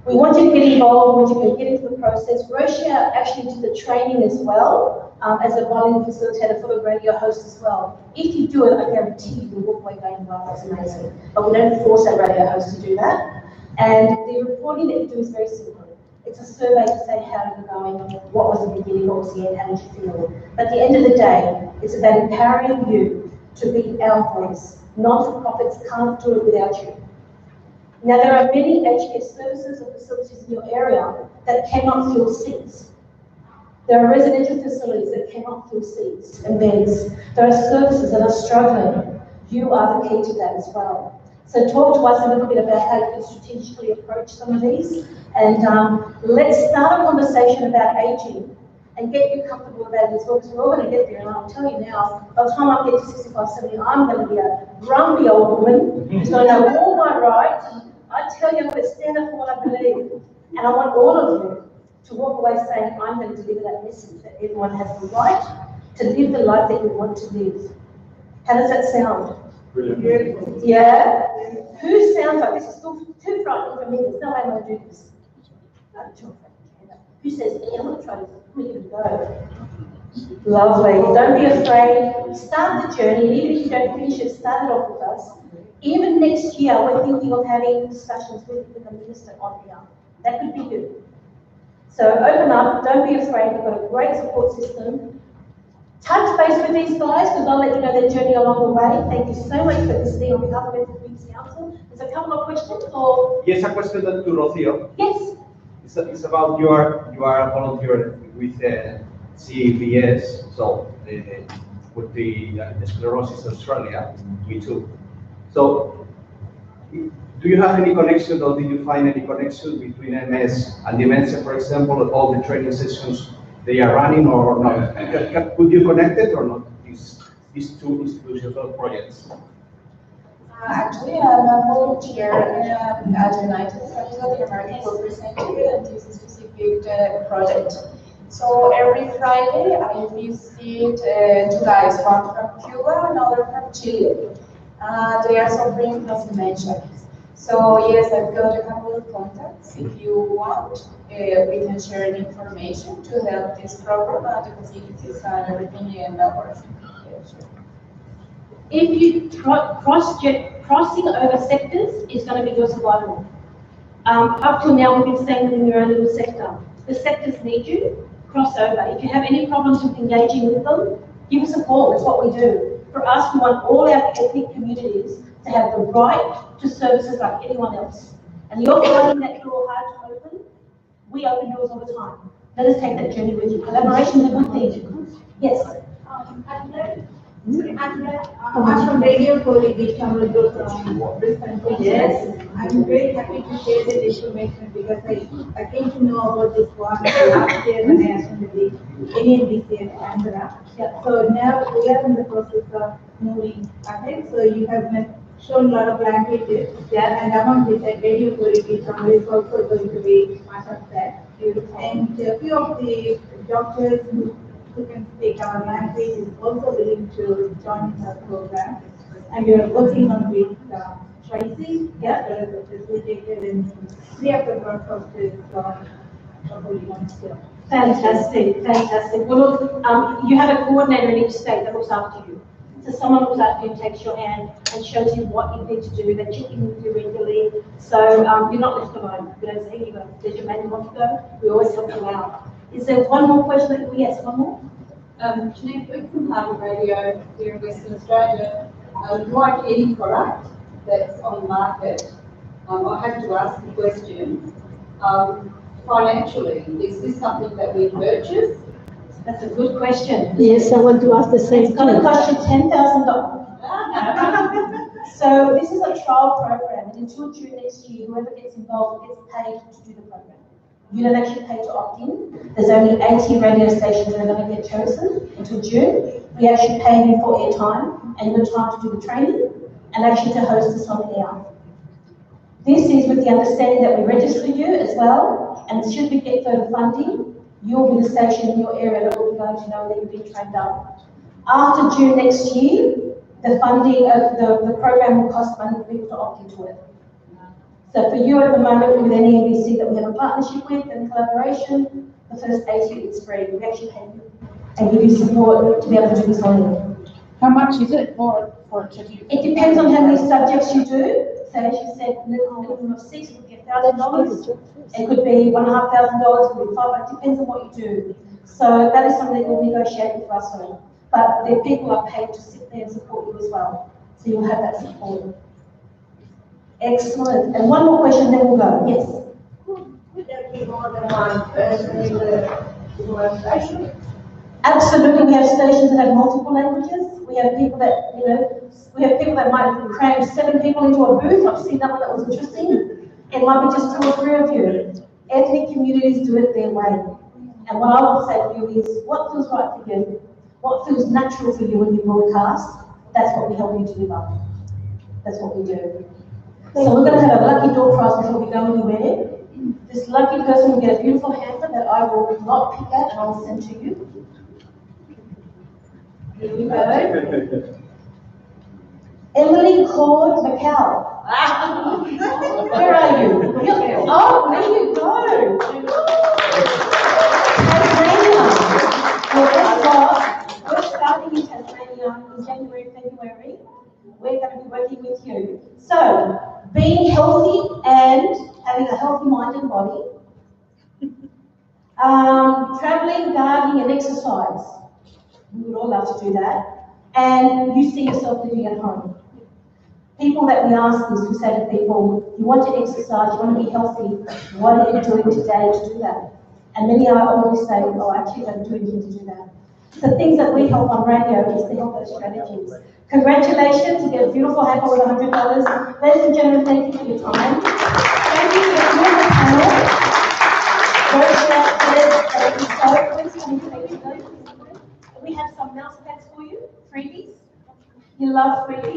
We want you to get involved, we want you to get into the process. Roshia actually did the training as well, as a volume facilitator for the radio host as well. If you do it, I guarantee you will walk away going, wow, that's amazing. But we don't force our radio host to do that. And the reporting that you do is very simple. It's a survey to say how you're going, what was the beginning, what was the end, how did you feel. But at the end of the day, it's about empowering you to be our voice. Non-for-profits can't do it without you. Now, there are many aged care services or facilities in your area that cannot fill seats. There are residential facilities that cannot fill seats and beds. There are services that are struggling. You are the key to that as well. So talk to us a little bit about how you can strategically approach some of these. And let's start a conversation about aging and get you comfortable about it as well, because we're all going to get there. And I'll tell you now, by the time I get to 65, 70, I'm going to be a grumpy old woman who's going to know all my rights. I tell you, I'm going to stand up for what I believe. And I want all of you to walk away saying, I'm going to deliver that message that everyone has the right to live the life that you want to live. How does that sound? Brilliant. Yeah? Who sounds like this is still too frightening for me? There's no way I'm going to do this. Who says, yeah, I'm going to try this? I'm going to give it a go. Lovely. Don't be afraid. Start the journey, and even if you don't finish it, start it off with us. Even next year, we're thinking of having discussions with the minister on here. That could be you. So open up, don't be afraid. We've got a great support system. Touch base with these guys, because I'll let you know their journey along the way. Thank you so much for listening on behalf of the Queen's Council. There's a couple of questions, or? Yes, a question to Rocio. Yes. It's about you are a volunteer with CBS, so with the Sclerosis Australia, me too. So, do you have any connection, or did you find any connection between MS and dementia, for example, of all the training sessions they are running, or not? Could you connect it or not, these two institutional projects? Actually, I'm a volunteer at United States of the American Representative and this specific project. So every Friday I visit two guys, one from Cuba, another from Chile. They are suffering from dementia. So yes, I've got a couple of contacts. If you want, we can share the information to help this program and the facilities and everything in our. If you crossing over sectors is going to be your survival. Up till now, we've been staying within your own little sector. The sectors need you, cross over. If you have any problems with engaging with them, give us a call, that's what we do. For us, we want all our ethnic communities to have the right to services like anyone else. And you're finding that door hard to open, we open doors all the time. Let us take that journey with you. Collaboration is a good thing. Yes? I'm from Radio Colleague, from Brisbane. Yes, I'm very happy to share this information because I came to know about this one last year when I attended the NEMBC in Canberra. Yeah, so now we are in the process of moving ahead. So you have shown a lot of languages, yeah, and among which Radio Colleague is also going to be part of that. And a few of the doctors who can speak our language is also willing to join our program. And we are working on with Tracy, yeah, the facilitator, and 3 of the broadcasters probably want to. Fantastic, fantastic. Well, look, you have a coordinator in each state that looks after you. So someone looks after you, takes your hand, and shows you what you need to do. They check in with you regularly, so you're not left alone. You don't say, here you go, there's your man, you want to go? We always help you out. Is there one more question? Yes, one more? Jeanette, we're from Harvard Radio here in Western Australia. Like any product that's on the market, I have to ask the question, financially, is this something that we purchase? That's a good question. Yes, I want to ask the same. It's going to cost you $10,000. So this is a trial program, and until June next year, whoever gets involved gets paid to do the program. You don't actually pay to opt in. There's only 80 radio stations that are going to get chosen until June. We actually pay you for airtime and your time to do the training and actually to host us on air. This is with the understanding that we register you as well, and should we get further funding, you'll be the station in your area that will be going to know that you've been trained up. After June next year, the funding of the program will cost money for people to opt into it. So for you at the moment with NEMBC that we have a partnership with and collaboration, the first 80 is free. We actually pay you and give you support to be able to do this on air. How much is it for to do? It depends on how many subjects you do. So as you said, minimum of 6, you could get $1,000. It could be $1,500, it could be $500, it depends on what you do. So that is something that we'll negotiate with us on. But the people are paid to sit there and support you as well. So you'll have that support. Excellent. And one more question, then we'll go. Yes? Would there be more than one person in the station? Absolutely. We have stations that have multiple languages. We have people that, we have people that might cram 7 people into a booth. I've seen that one that was interesting. It might be just 2 or 3 of you. Ethnic communities do it their way. And what I would say to you is, what feels right for you? What feels natural for you when you broadcast? That's what we help you deliver. That's what we do. So we're going to have a lucky door prize before we go anywhere. This lucky person will get a beautiful hamper that I will not pick at and I will send to you. Here we go. Emily Cord McCall. Where are you? Oh, there you go. Tasmania. We're starting in Tasmania in January, February. We're going to be working with you. So, being healthy and having a healthy mind and body, traveling, gardening, and exercise. We would all love to do that. And you see yourself living at home. People that we ask this, we say to people, you want to exercise, you want to be healthy, what are you doing today to do that? And many are always saying, oh, actually, I don't do anything to do that. So things that we help on radio is to help those strategies. Congratulations, you get a beautiful hamper with $100. Ladies and gentlemen, thank you for your time. Thank you for being on the panel. We have some mouse pads for you, freebies. You love freebies.